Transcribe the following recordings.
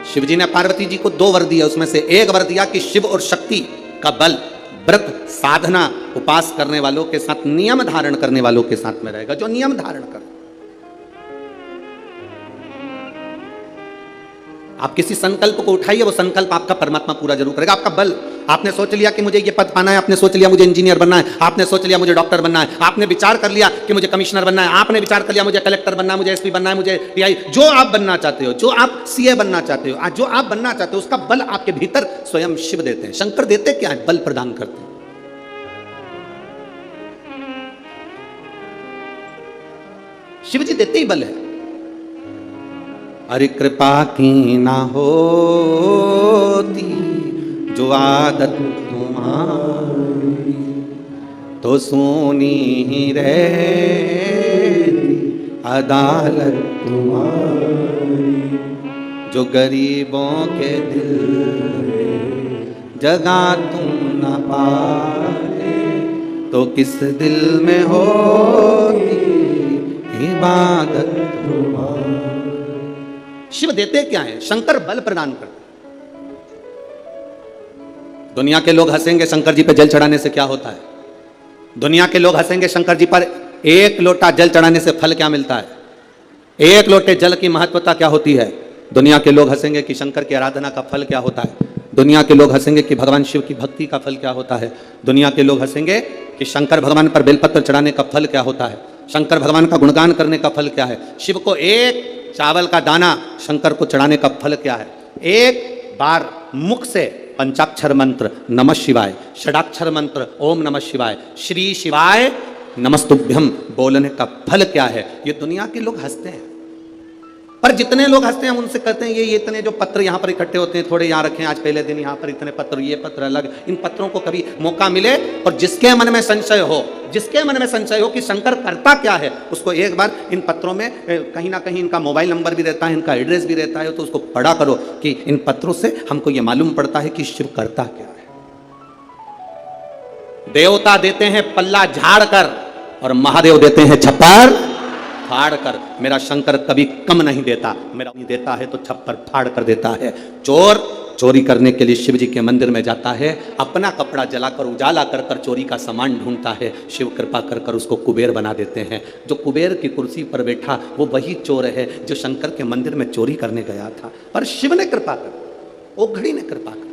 शिव जी ने पार्वती जी को 2 वर दिया, उसमें से एक वर दिया कि शिव और शक्ति का बल व्रत साधना उपास करने वालों के साथ, नियम धारण करने वालों के साथ में रहेगा, जो नियम धारण कर। आप किसी संकल्प को उठाइए, वो संकल्प आपका परमात्मा पूरा जरूर करेगा। आपका बल, आपने सोच लिया कि मुझे ये पद पाना है, आपने सोच लिया मुझे इंजीनियर बनना है, आपने सोच लिया मुझे डॉक्टर बनना है, आपने विचार कर लिया कि मुझे कमिश्नर बनना है, आपने विचार कर लिया मुझे कलेक्टर बनना है, मुझे एसपी बनना है, मुझे टीआई, जो आप बनना चाहते हो, जो आप सीए बनना चाहते हो, जो आप बनना चाहते हो, उसका बल आपके भीतर स्वयं शिव देते हैं। शंकर देते क्या है? बल प्रदान करते हैं। शिव जी देते ही बल है। अरे कृपा की ना होती जो आदत तुम्हारी, तो सोनी ही रहती अदालत तुम्हारी। जो गरीबों के दिल में जगह तुम न पाए, तो किस दिल में होती इबादत तुम्हारी। शिव देते क्या है? शंकर बल प्रदान करते। दुनिया के लोग हंसेंगे शंकर जी पे जल चढ़ाने से क्या होता है? दुनिया के लोग हंसेंगे शंकर जी पर 1 लोटा जल चढ़ाने से फल क्या मिलता है? 1 लोटे जल की महत्वता क्या होती है? दुनिया के लोग हंसेंगे कि शंकर की आराधना का फल क्या होता है। दुनिया के लोग हंसेंगे कि भगवान शिव की भक्ति का फल क्या होता है। दुनिया के लोग हंसेंगे कि शंकर भगवान पर बेलपत्र चढ़ाने का फल क्या होता है। शंकर भगवान का गुणगान करने का फल क्या है। शिव को 1 चावल का दाना शंकर को चढ़ाने का फल क्या है। 1 बार मुख से पंचाक्षर मंत्र नमः शिवाय, षडाक्षर मंत्र ओम नमः शिवाय, श्री शिवाय नमस्तुभ्यम बोलने का फल क्या है। ये दुनिया के लोग हंसते हैं, पर जितने लोग हंसते हैं हम उनसे कहते हैं ये इतने जो पत्र यहाँ पर इकट्ठे होते हैं, थोड़े यहाँ रखें, आज पहले दिन यहाँ पर इतने पत्र, ये पत्र अलग। इन पत्रों को कभी मौका मिले और जिसके मन में संशय हो, जिसके मन में संशय हो कि शंकर करता क्या है, उसको एक बार इन पत्रों में कहीं ना कहीं इनका मोबाइल नंबर भी रहता है, इनका एड्रेस भी रहता है, तो उसको पढ़ा करो कि इन पत्रों से हमको ये मालूम पड़ता है कि शिव करता क्या है। देवता देते हैं पल्ला झाड़ कर और महादेव देते हैं छप्पर फाड़ कर। मेरा शंकर कभी कम नहीं देता, मेरा नहीं देता है तो छप्पर फाड़ कर देता है। चोर चोरी करने के लिए शिव जी के मंदिर में जाता है, अपना कपड़ा जलाकर उजाला कर कर चोरी का सामान ढूंढता है। शिव कृपा कर कर उसको कुबेर बना देते हैं। जो कुबेर की कुर्सी पर बैठा वो वही चोर है जो शंकर के मंदिर में चोरी करने गया था, पर शिव ने कृपा कर, ओघड़ी ने कृपा कर।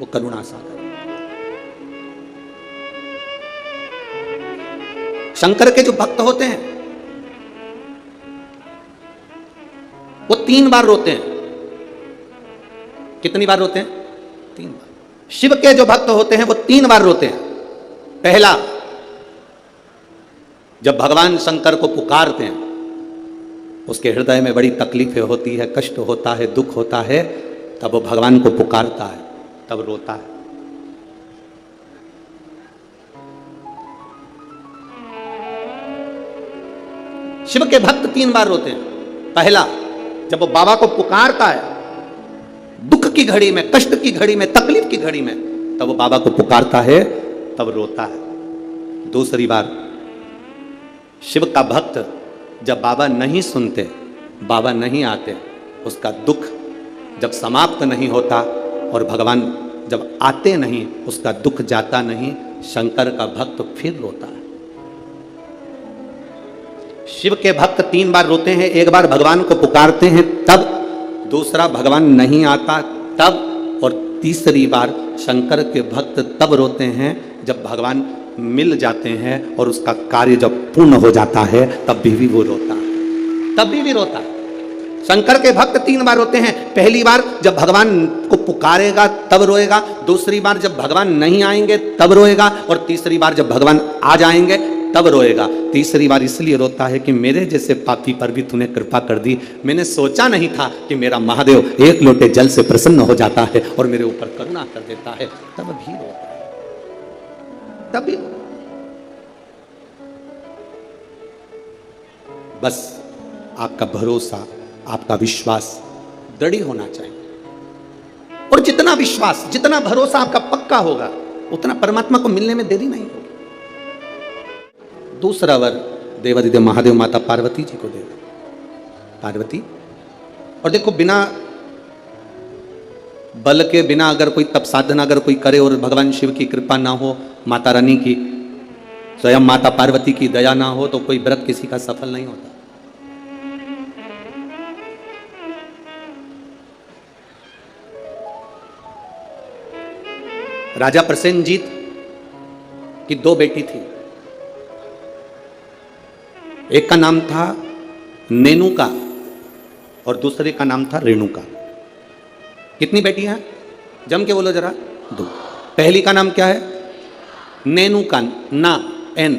वो करुणा सागर। शंकर के जो भक्त होते हैं वो 3 बार रोते हैं। कितनी बार रोते हैं? 3 बार। शिव के जो भक्त होते हैं वो 3 बार रोते हैं। पहला, जब भगवान शंकर को पुकारते हैं, उसके हृदय में बड़ी तकलीफें होती है, कष्ट होता है, दुख होता है, तब वो भगवान को पुकारता है, तब रोता है। शिव के भक्त 3 बार रोते हैं। पहला, जब वो बाबा को पुकारता है दुख की घड़ी में, कष्ट की घड़ी में, तकलीफ की घड़ी में, तब वो बाबा को पुकारता है, तब रोता है। दूसरी बार, शिव का भक्त जब बाबा नहीं सुनते, बाबा नहीं आते, उसका दुख जब समाप्त नहीं होता और भगवान जब आते नहीं, उसका दुख जाता नहीं, शंकर का भक्त फिर रोता है। शिव के भक्त 3 बार रोते हैं। 1 बार भगवान को पुकारते हैं तब, दूसरा भगवान नहीं आता तब, और तीसरी बार शंकर के भक्त तब रोते हैं जब भगवान मिल जाते हैं और उसका कार्य जब पूर्ण हो जाता है, तब भी वो रोता है, तब भी रोता है। शंकर के भक्त 3 बार रोते हैं। पहली बार जब भगवान को पुकारेगा तब रोएगा, दूसरी बार जब भगवान नहीं आएंगे तब रोएगा, और तीसरी बार जब भगवान आ जाएंगे तब रोएगा। तीसरी बार इसलिए रोता है कि मेरे जैसे पापी पर भी तूने कृपा कर दी। मैंने सोचा नहीं था कि मेरा महादेव 1 लोटे जल से प्रसन्न हो जाता है और मेरे ऊपर करुणा कर देता है, तब भी रोता है, तब भी। बस आपका भरोसा, आपका विश्वास दृढ़ होना चाहिए, और जितना विश्वास, जितना भरोसा आपका पक्का होगा, उतना परमात्मा को मिलने में देरी नहीं होगी। दूसरा वर, देवादिदेव महादेव माता पार्वती जी को दे दो। पार्वती, और देखो बिना बल के, बिना अगर कोई तप साधना अगर कोई करे और भगवान शिव की कृपा ना हो, माता रानी की, स्वयं माता पार्वती की दया ना हो, तो कोई व्रत किसी का सफल नहीं होता। राजा प्रसेनजीत की दो बेटी थी। एक का नाम था नेनुका और दूसरे का नाम था रेणुका। कितनी बेटी हैं? जम के बोलो जरा। दो। पहली का नाम क्या है? नेनुका, ना एन,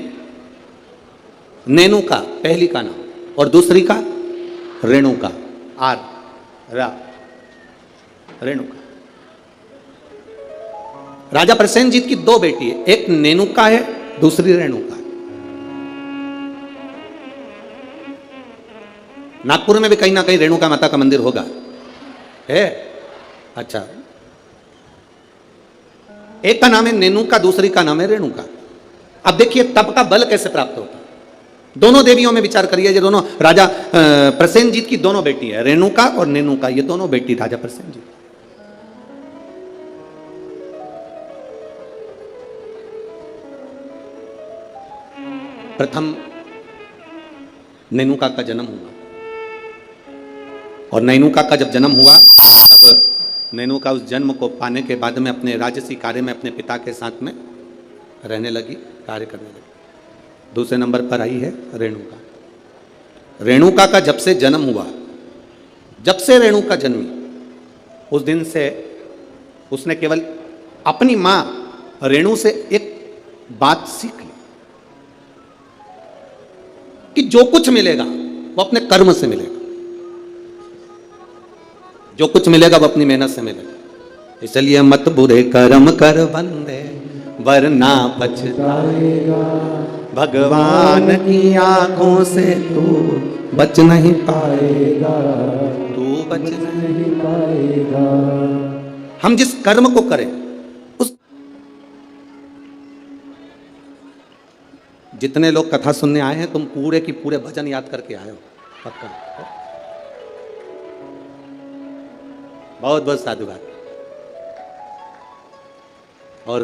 नेनुका पहली का नाम, और दूसरी का रेणुका, आर रा, रेणुका। राजा प्रसेनजीत की दो बेटी है, एक नेनुका है, दूसरी रेणुका है। नागपुर में भी कहीं ना कहीं रेणुका माता का मंदिर होगा, है? अच्छा, एक का नाम है नेनुका, दूसरी का नाम है रेणुका। अब देखिए तप का बल कैसे प्राप्त होता है। दोनों देवियों में विचार करिए, ये दोनों राजा प्रसेनजीत की दोनों बेटी है, रेणुका और नेनुका, ये दोनों बेटी राजा प्रसेनजीत। प्रथम नेनुका का जन्म हुआ, और नेनुका का जब जन्म हुआ तब नेनुका उस जन्म को पाने के बाद में अपने राजसी कार्य में अपने पिता के साथ में रहने लगी, कार्य करने लगी। दूसरे नंबर पर आई है रेणुका। रेणुका का जब से जन्म हुआ, जब से रेणुका जन्मी, उस दिन से उसने केवल अपनी मां रेणु से एक बात सीख ली कि जो कुछ मिलेगा वो अपने कर्म से मिलेगा, जो कुछ मिलेगा वो अपनी मेहनत से मिलेगा। इसलिए मत बुरे कर्म कर बंदे वरना पछताएगा, भगवान की आंखों से तू बच नहीं पाएगा, तू बच नहीं पाएगा। हम जिस कर्म को करें उस, जितने लोग कथा सुनने आए हैं तुम पूरे की पूरे भजन याद करके आए हो, पक्का। बहुत बहुत साधुवाद। और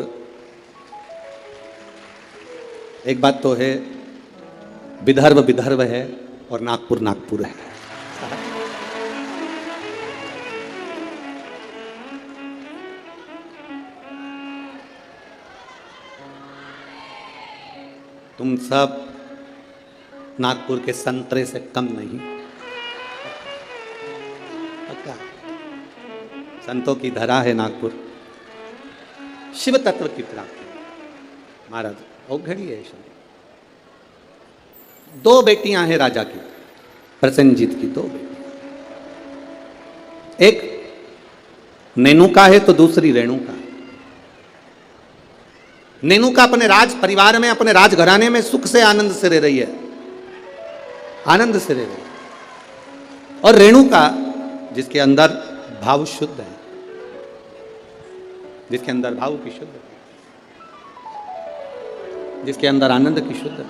एक बात तो है, विदर्भ विदर्भ है और नागपुर नागपुर है। तुम सब नागपुर के संतरे से कम नहीं, पक्का। संतों की धरा है नागपुर, शिव तत्व की प्राप्ति महाराज औघड़ी है। दो बेटियां हैं राजा की, प्रसेनजीत की दो बेटी, एक नेनुका है तो दूसरी रेणुका। नेनुका अपने राज परिवार में, अपने राजघराने में सुख से आनंद से रह रही है, आनंद से रह रही है। और रेणुका जिसके अंदर भाव शुद्ध है, जिसके अंदर भाव की शुद्ध है, जिसके अंदर आनंद की शुद्ध है,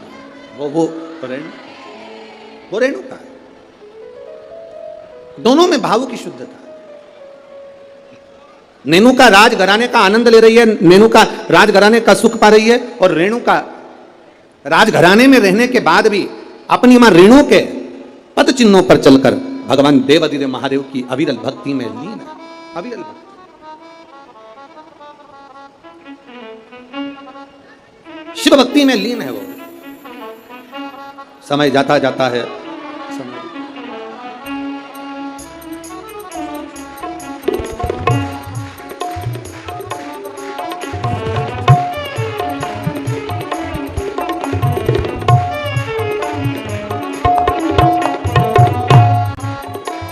वो रेणुका है। दोनों में भाव की शुद्धता है। नेनुका राजघराने का आनंद ले रही है, नेनुका राजघराने का सुख पा रही है, और रेणुका राजघराने में रहने के बाद भी अपनी मां रेणु के पद चिन्हों पर चलकर भगवान देवादिदेव महादेव की अविरल भक्ति में लीन है, अविरल भक्ति। शिव भक्ति में लीन है वो। समय जाता जाता है, समय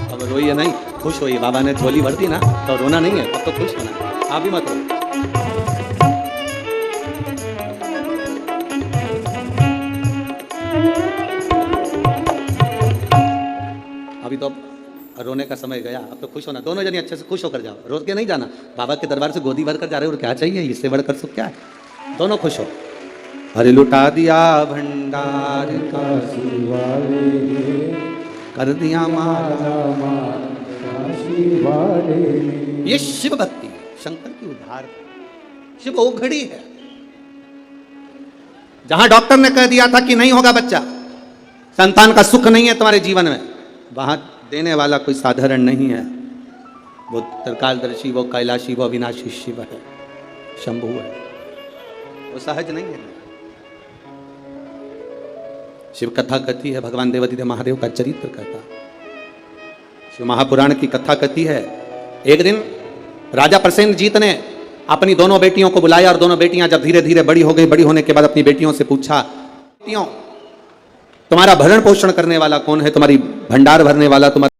अब रोइए नहीं, खुश होइए। बाबा ने झोली भर दी ना तो रोना नहीं है, अब तो खुश होना है। आप भी मत रो। अभी तो रोने का समय गया, अब तो खुश होना। दोनों जने अच्छे से खुश होकर जाओ, रो के नहीं जाना। बाबा के दरबार से गोदी भर कर जा रहे हो और क्या चाहिए, इससे बढ़कर सुख क्या है। दोनों खुश हो। अरे लुटा दिया भंडार का काशी वाले कर दिया माला। काशी वाले ये शिव भक्ति है, शंकर की उद्धार। शिव ओघड़ी है। जहां डॉक्टर ने कह दिया था कि नहीं होगा बच्चा, संतान का सुख नहीं है तुम्हारे जीवन में, वहां देने वाला कोई साधारण नहीं है। वो त्रिकालदर्शी, वो कैलाशी, वो अविनाशी शिव है, शंभु है, वो सहज नहीं है। शिव कथा कहती है, भगवान देवादिदेव महादेव का चरित्र कहता। शिव महापुराण की कथा कहती है, एक दिन राजा प्रसेनजीत ने अपनी दोनों बेटियों को बुलाया और दोनों बेटियां जब धीरे धीरे बड़ी हो गई, बड़ी होने के बाद अपनी बेटियों से पूछा, बेटियों तुम्हारा भरण पोषण करने वाला कौन है, तुम्हारी भंडार भरने वाला, तुम्हारा